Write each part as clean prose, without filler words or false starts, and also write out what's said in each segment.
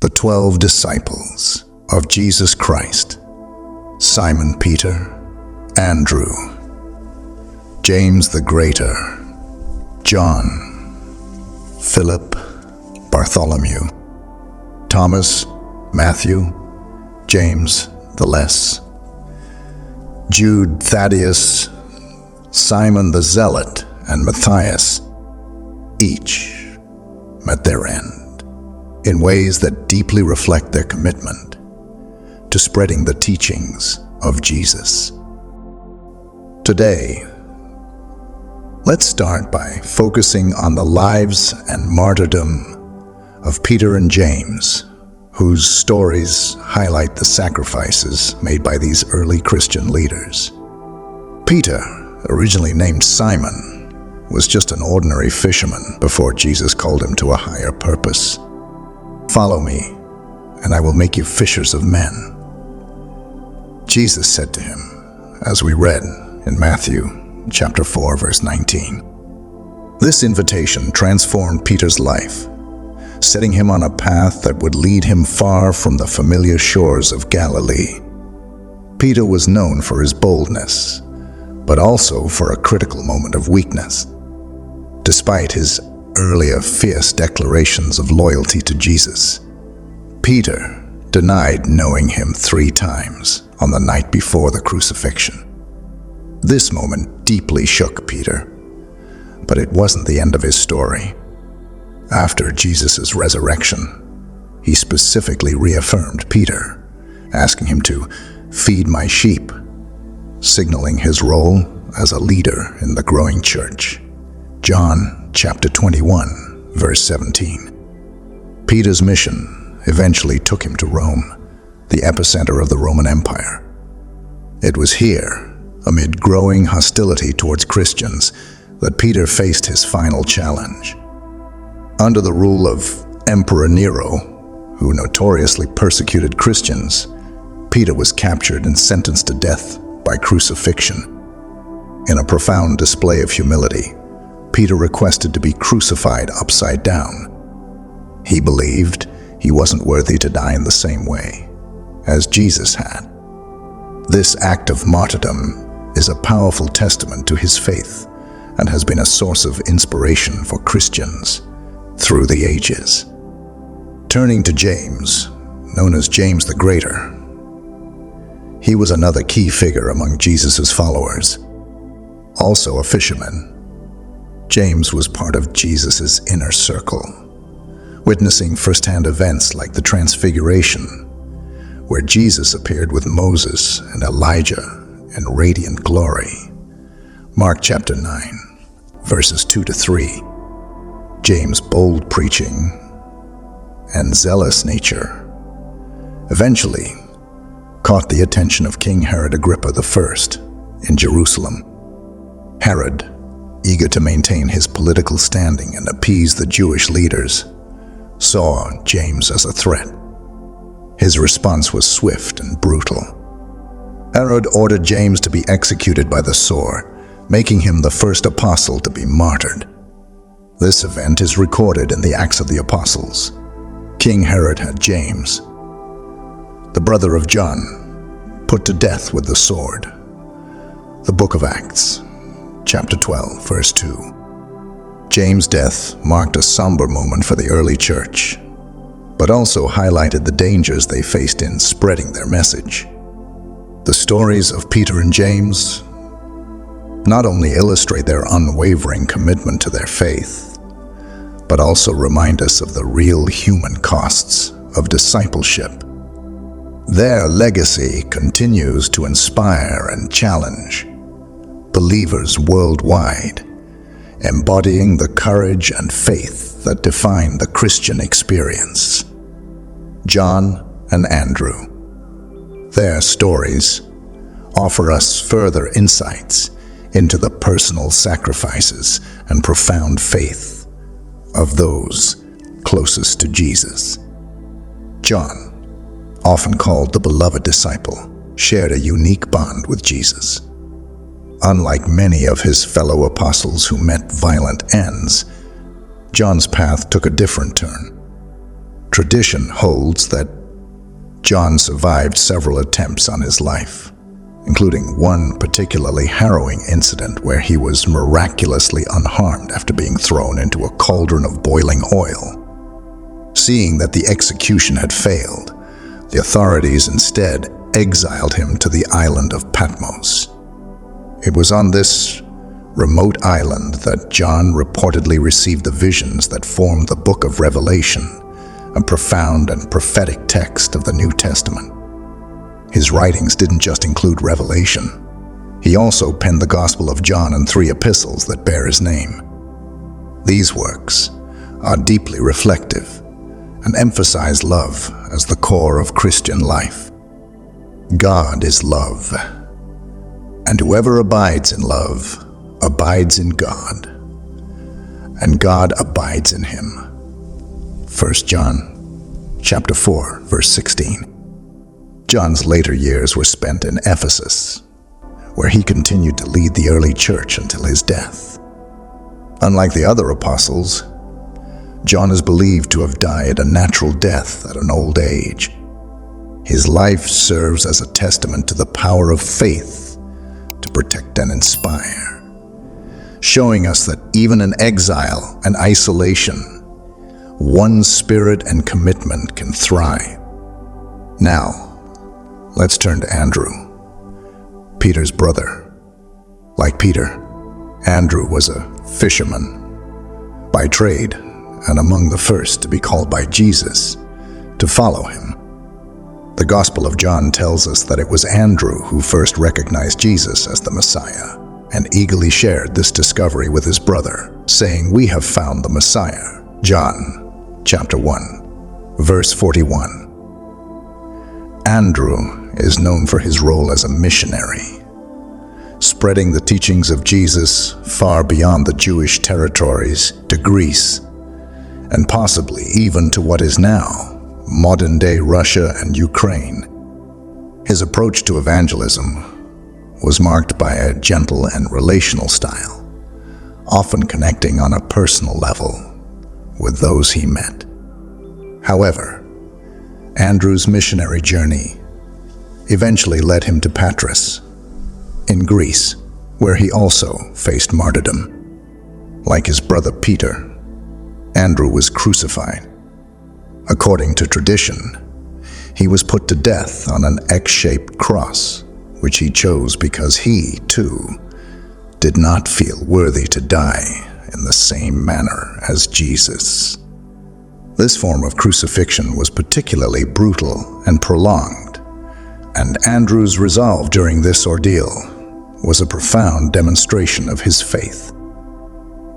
The 12 disciples of Jesus Christ: Simon Peter, Andrew, James the Greater, John, Philip, Bartholomew, Thomas, Matthew, James the Less, Jude, Thaddeus, Simon the Zealot, and Matthias. Each met their end in ways that deeply reflect their commitment to spreading the teachings of Jesus. Today, let's start by focusing on the lives and martyrdom of Peter and James, whose stories highlight the sacrifices made by these early Christian leaders. Peter, originally named Simon, was just an ordinary fisherman before Jesus called him to a higher purpose. "Follow me, and I will make you fishers of men," Jesus said to him, as we read in Matthew chapter 4, verse 19. This invitation transformed Peter's life, setting him on a path that would lead him far from the familiar shores of Galilee. Peter was known for his boldness, but also for a critical moment of weakness. Despite his earlier fierce declarations of loyalty to Jesus, Peter denied knowing him 3 times on the night before the crucifixion. This moment deeply shook Peter, but it wasn't the end of his story. After Jesus' resurrection, he specifically reaffirmed Peter, asking him to feed my sheep, signaling his role as a leader in the growing church. John chapter 21, verse 17. Peter's mission eventually took him to Rome, the epicenter of the Roman Empire. It was here, amid growing hostility towards Christians, that Peter faced his final challenge. Under the rule of Emperor Nero, who notoriously persecuted Christians, Peter was captured and sentenced to death by crucifixion. In a profound display of humility, Peter requested to be crucified upside down. He believed he wasn't worthy to die in the same way as Jesus had. This act of martyrdom is a powerful testament to his faith and has been a source of inspiration for Christians through the ages. Turning to James, known as James the Greater, he was another key figure among Jesus' followers. Also a fisherman, James was part of Jesus' inner circle, witnessing firsthand events like the Transfiguration, where Jesus appeared with Moses and Elijah in radiant glory. Mark chapter 9, verses 2-3. James' bold preaching and zealous nature eventually caught the attention of King Herod Agrippa I in Jerusalem. Herod, eager to maintain his political standing and appease the Jewish leaders, saw James as a threat. His response was swift and brutal. Herod ordered James to be executed by the sword, making him the first apostle to be martyred. This event is recorded in the Acts of the Apostles. King Herod had James, the brother of John, put to death with the sword. The book of Acts, chapter 12, verse 2. James' death marked a somber moment for the early church, but also highlighted the dangers they faced in spreading their message. The stories of Peter and James not only illustrate their unwavering commitment to their faith, but also remind us of the real human costs of discipleship. Their legacy continues to inspire and challenge believers worldwide, embodying the courage and faith that define the Christian experience. John and Andrew. Their stories offer us further insights into the personal sacrifices and profound faith of those closest to Jesus. John, often called the beloved disciple, shared a unique bond with Jesus. Unlike many of his fellow apostles who met violent ends, John's path took a different turn. Tradition holds that John survived several attempts on his life, including one particularly harrowing incident where he was miraculously unharmed after being thrown into a cauldron of boiling oil. Seeing that the execution had failed, the authorities instead exiled him to the island of Patmos. It was on this remote island that John reportedly received the visions that formed the Book of Revelation, a profound and prophetic text of the New Testament. His writings didn't just include Revelation. He also penned the Gospel of John and 3 epistles that bear his name. These works are deeply reflective and emphasize love as the core of Christian life. God is love, and whoever abides in love abides in God, and God abides in him. 1 John chapter 4, verse 16. John's later years were spent in Ephesus, where he continued to lead the early church until his death. Unlike the other apostles, John is believed to have died a natural death at an old age. His life serves as a testament to the power of faith to protect and inspire, showing us that even in exile and isolation, one spirit and commitment can thrive. Now, let's turn to Andrew, Peter's brother. Like Peter, Andrew was a fisherman by trade and among the first to be called by Jesus to follow him. The Gospel of John tells us that it was Andrew who first recognized Jesus as the Messiah and eagerly shared this discovery with his brother, saying, "We have found the Messiah." John chapter 1, verse 41. Andrew is known for his role as a missionary, spreading the teachings of Jesus far beyond the Jewish territories to Greece, and possibly even to what is now modern-day Russia and Ukraine. His approach to evangelism was marked by a gentle and relational style, often connecting on a personal level with those he met. However, Andrew's missionary journey eventually led him to Patras, in Greece, where he also faced martyrdom. Like his brother Peter, Andrew was crucified. According to tradition, he was put to death on an X-shaped cross, which he chose because he, too, did not feel worthy to die in the same manner as Jesus. This form of crucifixion was particularly brutal and prolonged, and Andrew's resolve during this ordeal was a profound demonstration of his faith.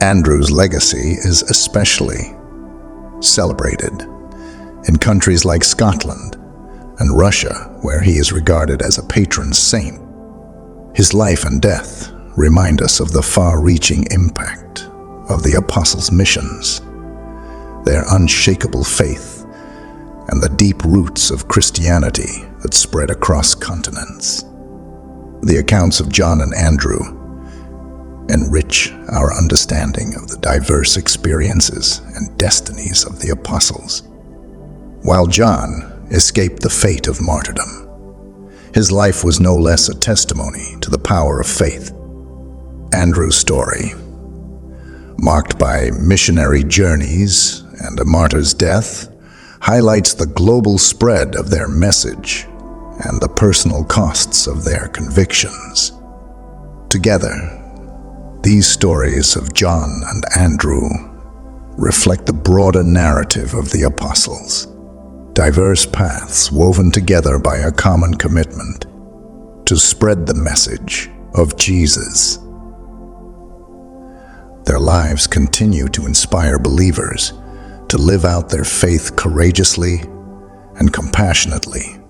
Andrew's legacy is especially celebrated in countries like Scotland and Russia, where he is regarded as a patron saint. His life and death remind us of the far-reaching impact of the apostles' missions, their unshakable faith, and the deep roots of Christianity that spread across continents. The accounts of John and Andrew enrich our understanding of the diverse experiences and destinies of the apostles. While John escaped the fate of martyrdom, his life was no less a testimony to the power of faith. Andrew's story, marked by missionary journeys and a martyr's death, highlights the global spread of their message and the personal costs of their convictions. Together, these stories of John and Andrew reflect the broader narrative of the apostles, diverse paths woven together by a common commitment to spread the message of Jesus. Their lives continue to inspire believers to live out their faith courageously and compassionately,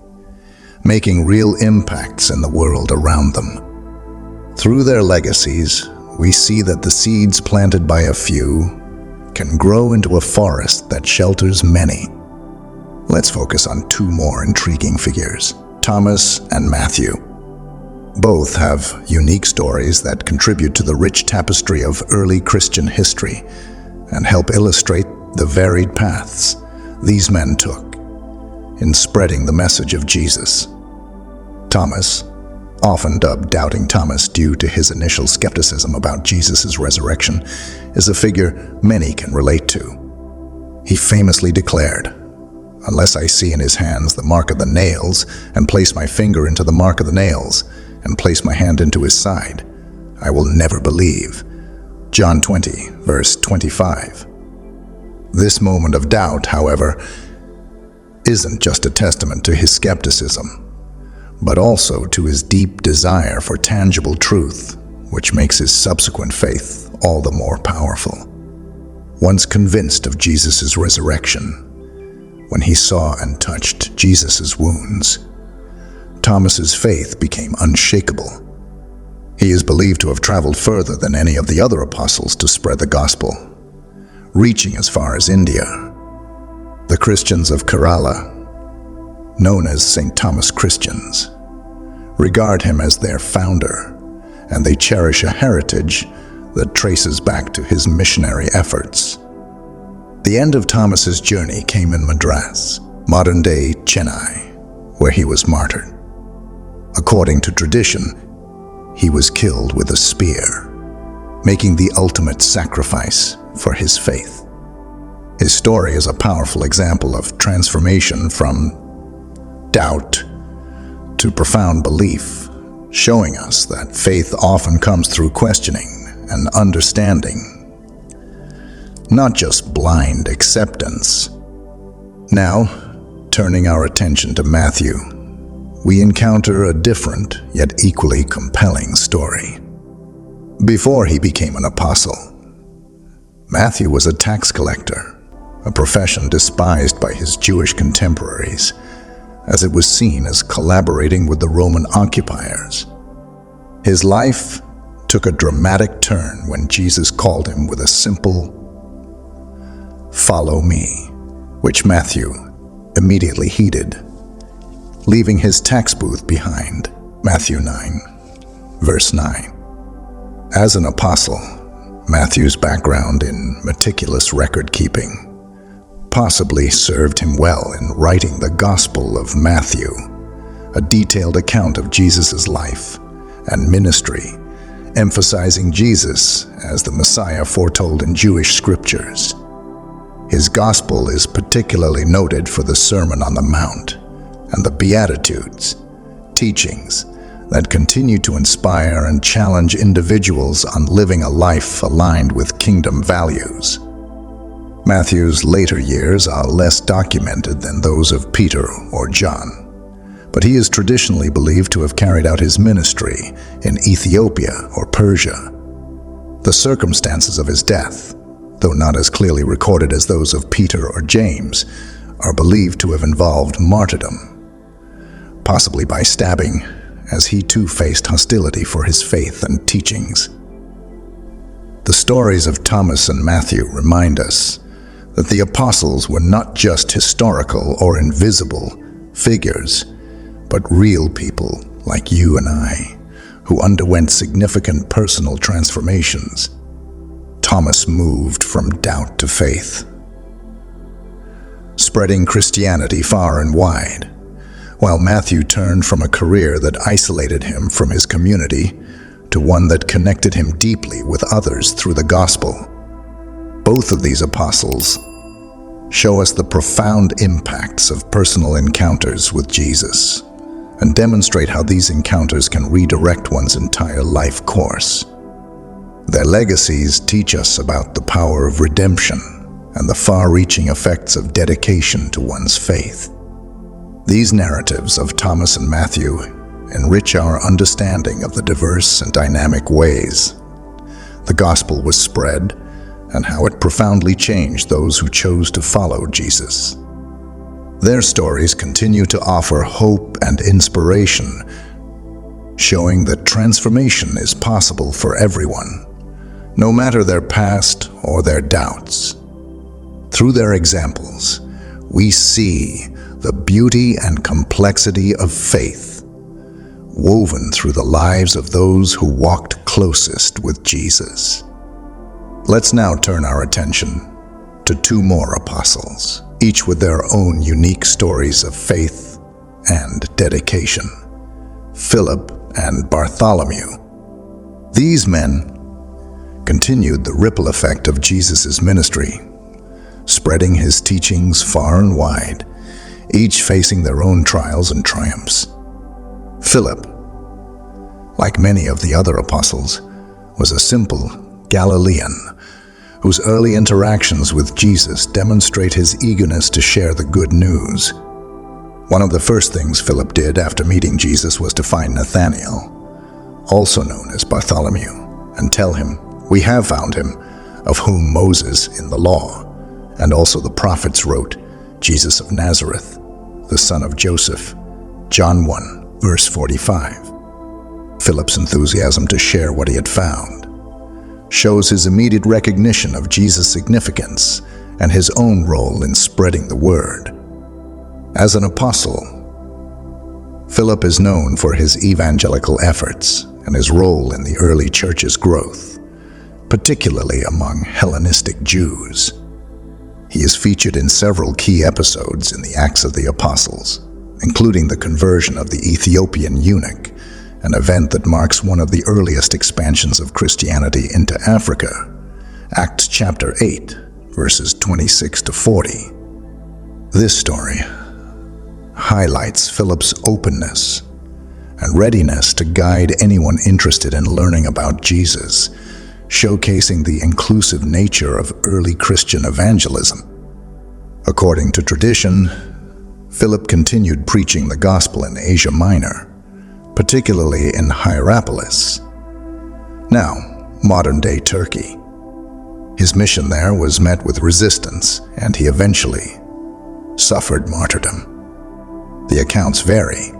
making real impacts in the world around them. Through their legacies, we see that the seeds planted by a few can grow into a forest that shelters many. Let's focus on two more intriguing figures, Thomas and Matthew. Both have unique stories that contribute to the rich tapestry of early Christian history and help illustrate the varied paths these men took in spreading the message of Jesus. Thomas, often dubbed Doubting Thomas due to his initial skepticism about Jesus' resurrection, is a figure many can relate to. He famously declared, "Unless I see in his hands the mark of the nails, and place my finger into the mark of the nails, and place my hand into his side, I will never believe." John 20, verse 25. This moment of doubt, however, isn't just a testament to his skepticism, but also to his deep desire for tangible truth, which makes his subsequent faith all the more powerful. Once convinced of Jesus' resurrection, when he saw and touched Jesus' wounds, Thomas's faith became unshakable. He is believed to have traveled further than any of the other apostles to spread the gospel, reaching as far as India. The Christians of Kerala, known as St. Thomas Christians, regard him as their founder, and they cherish a heritage that traces back to his missionary efforts. The end of Thomas's journey came in Madras, modern-day Chennai, where he was martyred. According to tradition, he was killed with a spear, making the ultimate sacrifice for his faith. His story is a powerful example of transformation from doubt to profound belief, showing us that faith often comes through questioning and understanding, not just blind acceptance. Now, turning our attention to Matthew, we encounter a different yet equally compelling story. Before he became an apostle, Matthew was a tax collector, a profession despised by his Jewish contemporaries, as it was seen as collaborating with the Roman occupiers. His life took a dramatic turn when Jesus called him with a simple, "Follow me," which Matthew immediately heeded, leaving his tax booth behind. Matthew 9, verse 9. As an apostle, Matthew's background in meticulous record-keeping possibly served him well in writing the Gospel of Matthew, a detailed account of Jesus' life and ministry, emphasizing Jesus as the Messiah foretold in Jewish scriptures. His Gospel is particularly noted for the Sermon on the Mount and the Beatitudes, teachings that continue to inspire and challenge individuals on living a life aligned with kingdom values. Matthew's later years are less documented than those of Peter or John, but he is traditionally believed to have carried out his ministry in Ethiopia or Persia. The circumstances of his death, though not as clearly recorded as those of Peter or James, are believed to have involved martyrdom, possibly by stabbing, as he too faced hostility for his faith and teachings. The stories of Thomas and Matthew remind us that the apostles were not just historical or invisible figures, but real people like you and I, who underwent significant personal transformations. Thomas moved from doubt to faith, spreading Christianity far and wide, while Matthew turned from a career that isolated him from his community to one that connected him deeply with others through the gospel. Both of these apostles show us the profound impacts of personal encounters with Jesus and demonstrate how these encounters can redirect one's entire life course. Their legacies teach us about the power of redemption and the far-reaching effects of dedication to one's faith. These narratives of Thomas and Matthew enrich our understanding of the diverse and dynamic ways the gospel was spread and how it profoundly changed those who chose to follow Jesus. Their stories continue to offer hope and inspiration, showing that transformation is possible for everyone, no matter their past or their doubts. Through their examples, we see the beauty and complexity of faith woven through the lives of those who walked closest with Jesus. Let's now turn our attention to two more apostles, each with their own unique stories of faith and dedication. Philip and Bartholomew. These men continued the ripple effect of Jesus' ministry, spreading his teachings far and wide, each facing their own trials and triumphs. Philip, like many of the other apostles, was a simple Galilean whose early interactions with Jesus demonstrate his eagerness to share the good news. One of the first things Philip did after meeting Jesus was to find Nathanael, also known as Bartholomew, and tell him, "We have found him, of whom Moses in the law, and also the prophets wrote, Jesus of Nazareth, the son of Joseph." John 1, verse 45. Philip's enthusiasm to share what he had found shows his immediate recognition of Jesus' significance and his own role in spreading the word. As an apostle, Philip is known for his evangelical efforts and his role in the early church's growth, particularly among Hellenistic Jews. He is featured in several key episodes in the Acts of the Apostles, including the conversion of the Ethiopian eunuch, an event that marks one of the earliest expansions of Christianity into Africa, Acts chapter 8, verses 26 to 40. This story highlights Philip's openness and readiness to guide anyone interested in learning about Jesus, showcasing the inclusive nature of early Christian evangelism. According to tradition, Philip continued preaching the gospel in Asia Minor, particularly in Hierapolis, now modern-day Turkey. His mission there was met with resistance, and he eventually suffered martyrdom. The accounts vary,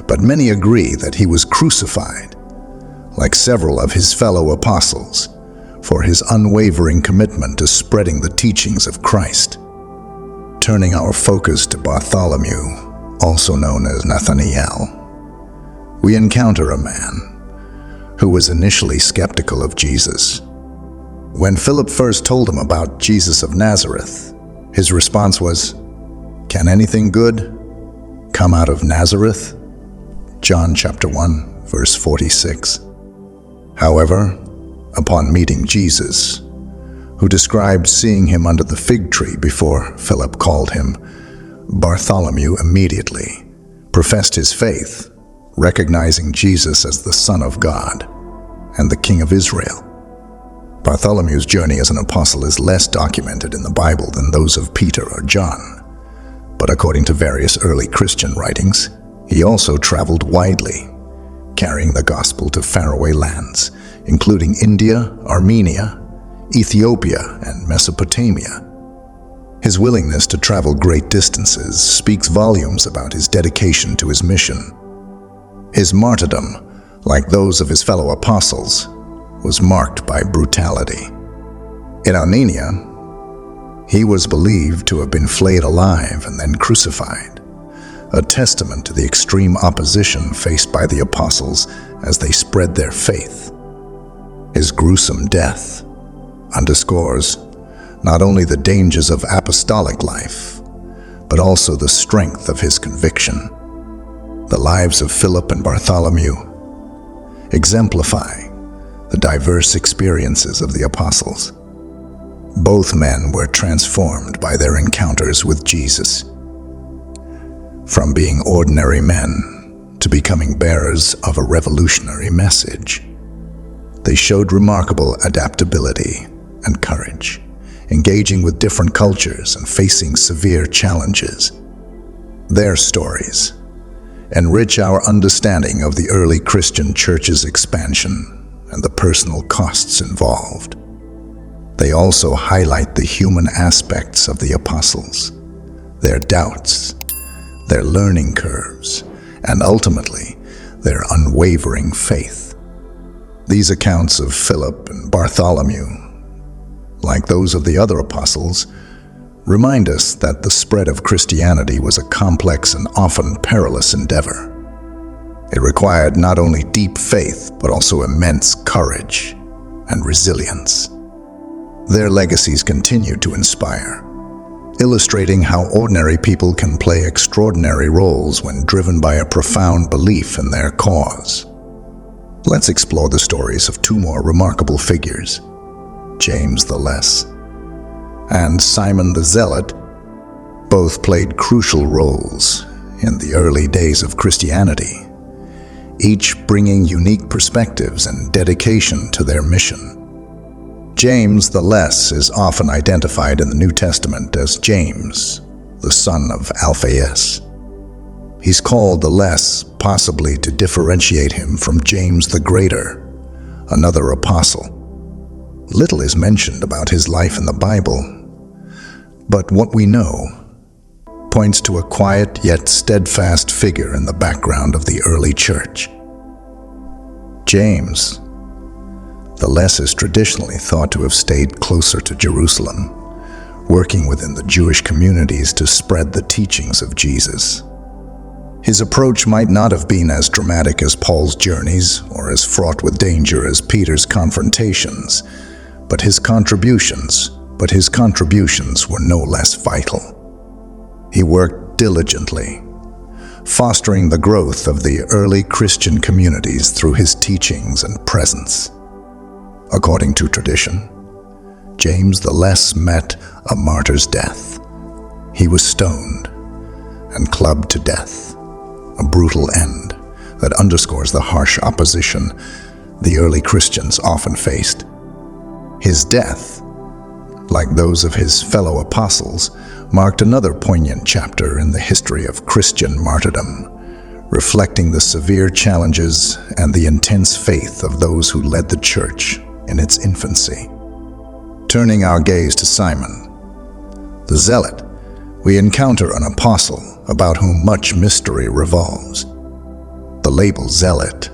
but many agree that he was crucified, like several of his fellow apostles, for his unwavering commitment to spreading the teachings of Christ. Turning our focus to Bartholomew, also known as Nathanael, we encounter a man who was initially skeptical of Jesus. When Philip first told him about Jesus of Nazareth, his response was, "Can anything good come out of Nazareth?" John chapter 1, verse 46. However, upon meeting Jesus, who described seeing him under the fig tree before Philip called him, Bartholomew immediately professed his faith, recognizing Jesus as the Son of God and the King of Israel. Bartholomew's journey as an apostle is less documented in the Bible than those of Peter or John, but according to various early Christian writings, he also traveled widely, carrying the gospel to faraway lands, including India, Armenia, Ethiopia, and Mesopotamia. His willingness to travel great distances speaks volumes about his dedication to his mission. His martyrdom, like those of his fellow apostles, was marked by brutality. In Armenia, he was believed to have been flayed alive and then crucified, a testament to the extreme opposition faced by the apostles as they spread their faith. His gruesome death underscores not only the dangers of apostolic life, but also the strength of his conviction. The lives of Philip and Bartholomew exemplify the diverse experiences of the apostles. Both men were transformed by their encounters with Jesus, from being ordinary men to becoming bearers of a revolutionary message. They showed remarkable adaptability and courage, engaging with different cultures and facing severe challenges. Their stories enrich our understanding of the early Christian church's expansion and the personal costs involved. They also highlight the human aspects of the apostles, their doubts, their learning curves, and ultimately, their unwavering faith. These accounts of Philip and Bartholomew, like those of the other apostles, remind us that the spread of Christianity was a complex and often perilous endeavor. It required not only deep faith, but also immense courage and resilience. Their legacies continue to inspire, illustrating how ordinary people can play extraordinary roles when driven by a profound belief in their cause. Let's explore the stories of two more remarkable figures, James the Less and Simon the Zealot. Both played crucial roles in the early days of Christianity, each bringing unique perspectives and dedication to their mission. James the Less is often identified in the New Testament as James, the son of Alphaeus. He's called the Less possibly to differentiate him from James the Greater, another apostle. Little is mentioned about his life in the Bible, but what we know points to a quiet yet steadfast figure in the background of the early church. James the Less is traditionally thought to have stayed closer to Jerusalem, working within the Jewish communities to spread the teachings of Jesus. His approach might not have been as dramatic as Paul's journeys or as fraught with danger as Peter's confrontations, but his contributions were no less vital. He worked diligently, fostering the growth of the early Christian communities through his teachings and presence. According to tradition, James the Less met a martyr's death. He was stoned and clubbed to death, a brutal end that underscores the harsh opposition the early Christians often faced. His death, like those of his fellow apostles, marked another poignant chapter in the history of Christian martyrdom, reflecting the severe challenges and the intense faith of those who led the church in its infancy. Turning our gaze to Simon the Zealot, we encounter an apostle about whom much mystery revolves. The label Zealot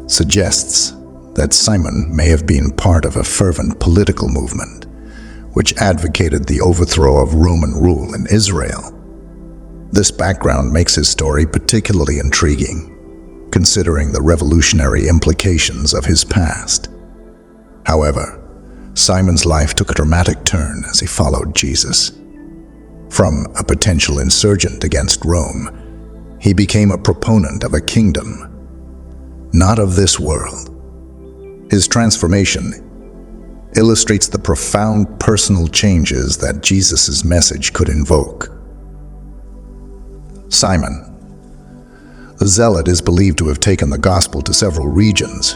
suggests that Simon may have been part of a fervent political movement which advocated the overthrow of Roman rule in Israel. This background makes his story particularly intriguing, considering the revolutionary implications of his past. However, Simon's life took a dramatic turn as he followed Jesus. From a potential insurgent against Rome, he became a proponent of a kingdom not of this world. His transformation illustrates the profound personal changes that Jesus' message could invoke. Simon the Zealot is believed to have taken the gospel to several regions,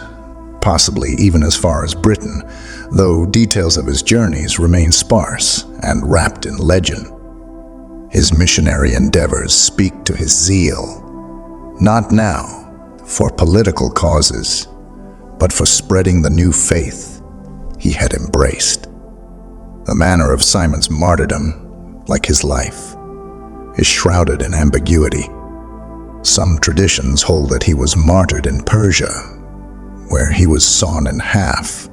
possibly even as far as Britain, though details of his journeys remain sparse and wrapped in legend. His missionary endeavors speak to his zeal, not now for political causes, but for spreading the new faith he had embraced. The manner of Simon's martyrdom, like his life, is shrouded in ambiguity. Some traditions hold that he was martyred in Persia, where he was sawn in half,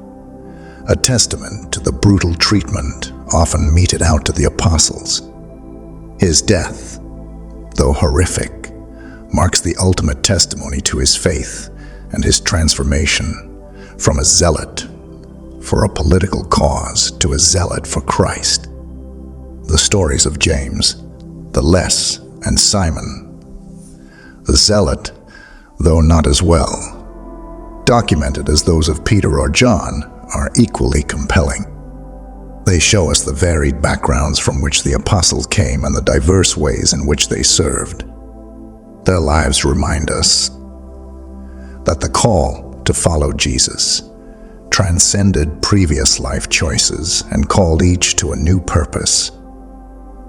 a testament to the brutal treatment often meted out to the apostles. His death, though horrific, marks the ultimate testimony to his faith and his transformation from a zealot for a political cause to a zealot for Christ. The stories of James the Less and Simon the Zealot, though not as well documented as those of Peter or John, are equally compelling. They show us the varied backgrounds from which the apostles came and the diverse ways in which they served. Their lives remind us that the call to follow Jesus transcended previous life choices and called each to a new purpose.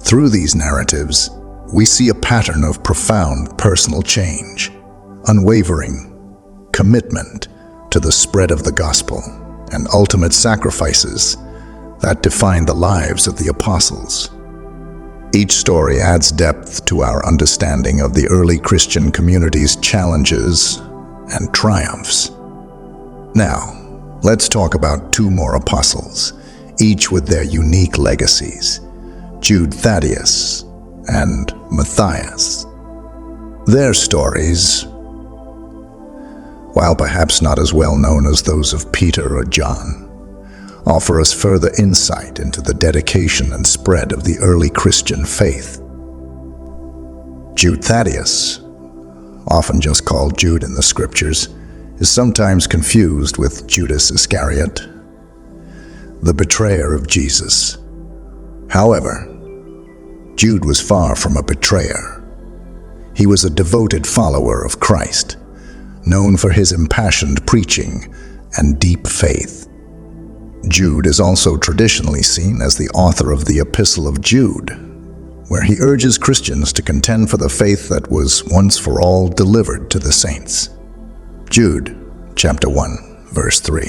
Through these narratives, we see a pattern of profound personal change, unwavering commitment to the spread of the gospel, and ultimate sacrifices that define the lives of the apostles. Each story adds depth to our understanding of the early Christian community's challenges and triumphs. Now, let's talk about two more apostles, each with their unique legacies, Jude Thaddeus and Matthias. Their stories, while perhaps not as well known as those of Peter or John, offer us further insight into the dedication and spread of the early Christian faith. Jude Thaddeus, often just called Jude in the scriptures, is sometimes confused with Judas Iscariot, the betrayer of Jesus. However, Jude was far from a betrayer. He was a devoted follower of Christ, known for his impassioned preaching and deep faith. Jude is also traditionally seen as the author of the Epistle of Jude, where he urges Christians to contend for the faith that was once for all delivered to the saints. Jude, chapter 1, verse 3.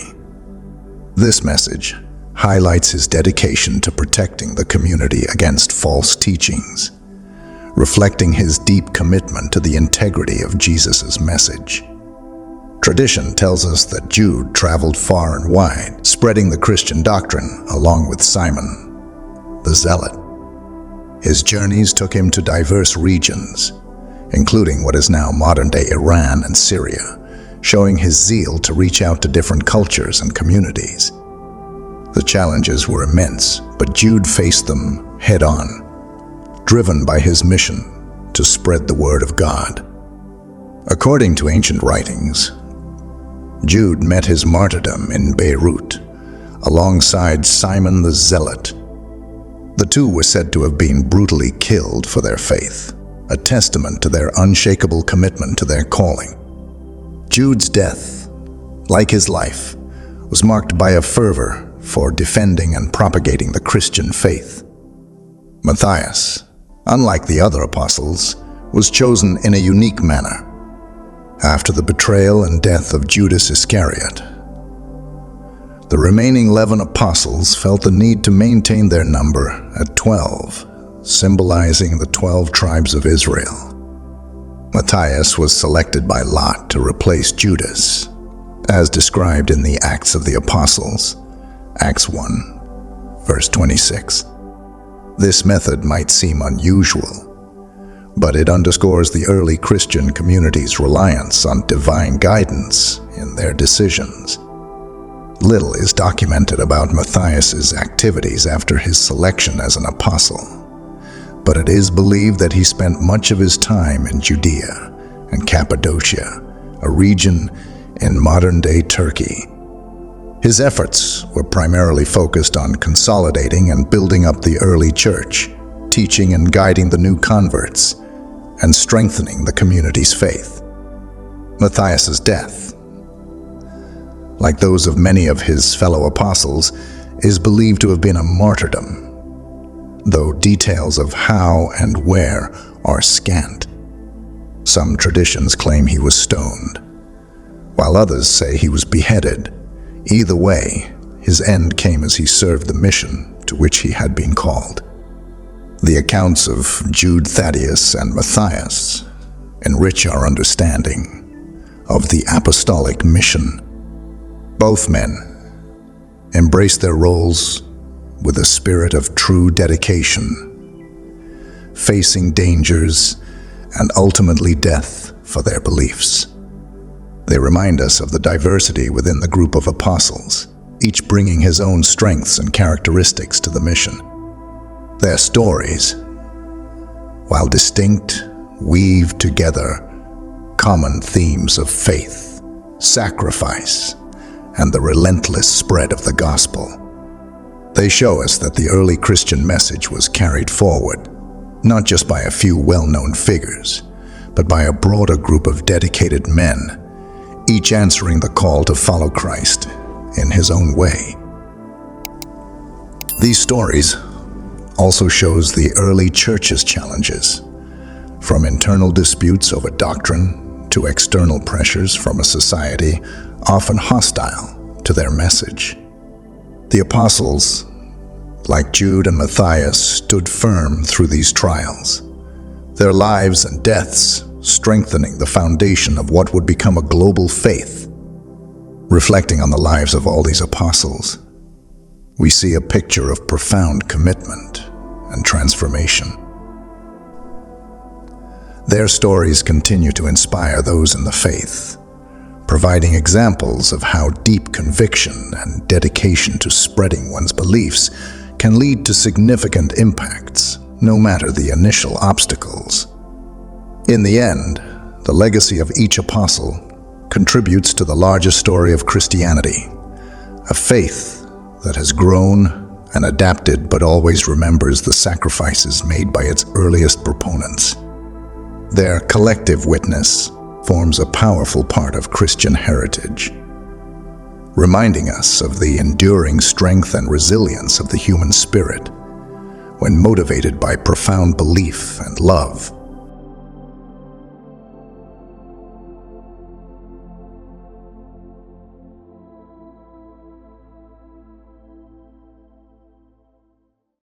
This message highlights his dedication to protecting the community against false teachings, reflecting his deep commitment to the integrity of Jesus' message. Tradition tells us that Jude traveled far and wide, spreading the Christian doctrine along with Simon, the Zealot. His journeys took him to diverse regions, including what is now modern-day Iran and Syria, showing his zeal to reach out to different cultures and communities. The challenges were immense, but Jude faced them head-on, driven by his mission to spread the word of God. According to ancient writings, Jude met his martyrdom in Beirut, alongside Simon the Zealot. The two were said to have been brutally killed for their faith, a testament to their unshakable commitment to their calling. Jude's death, like his life, was marked by a fervor for defending and propagating the Christian faith. Matthias, unlike the other apostles, was chosen in a unique manner. After the betrayal and death of Judas Iscariot, the remaining 11 apostles felt the need to maintain their number at 12, symbolizing the 12 tribes of Israel. Matthias was selected by lot to replace Judas, as described in the Acts of the Apostles, Acts 1, verse 26. This method might seem unusual, but it underscores the early Christian community's reliance on divine guidance in their decisions. Little is documented about Matthias's activities after his selection as an apostle, but it is believed that he spent much of his time in Judea and Cappadocia, a region in modern-day Turkey. His efforts were primarily focused on consolidating and building up the early church, teaching and guiding the new converts, and strengthening the community's faith. Matthias's death, like those of many of his fellow apostles, is believed to have been a martyrdom, though details of how and where are scant. Some traditions claim he was stoned, while others say he was beheaded. Either way, his end came as he served the mission to which he had been called. The accounts of Jude Thaddeus and Matthias enrich our understanding of the apostolic mission. Both men embraced their roles with a spirit of true dedication, facing dangers and ultimately death for their beliefs. They remind us of the diversity within the group of apostles, each bringing his own strengths and characteristics to the mission. Their stories, while distinct, weave together common themes of faith, sacrifice, and the relentless spread of the gospel. They show us that the early Christian message was carried forward, not just by a few well-known figures, but by a broader group of dedicated men, each answering the call to follow Christ in his own way. These stories also shows the early church's challenges, from internal disputes over doctrine to external pressures from a society often hostile to their message. The apostles, like Jude and Matthias, stood firm through these trials, their lives and deaths strengthening the foundation of what would become a global faith. Reflecting on the lives of all these apostles, we see a picture of profound commitment and transformation. Their stories continue to inspire those in the faith, providing examples of how deep conviction and dedication to spreading one's beliefs can lead to significant impacts, no matter the initial obstacles. In the end, the legacy of each apostle contributes to the larger story of Christianity, a faith that has grown and adapted but always remembers the sacrifices made by its earliest proponents. Their collective witness forms a powerful part of Christian heritage, reminding us of the enduring strength and resilience of the human spirit when motivated by profound belief and love.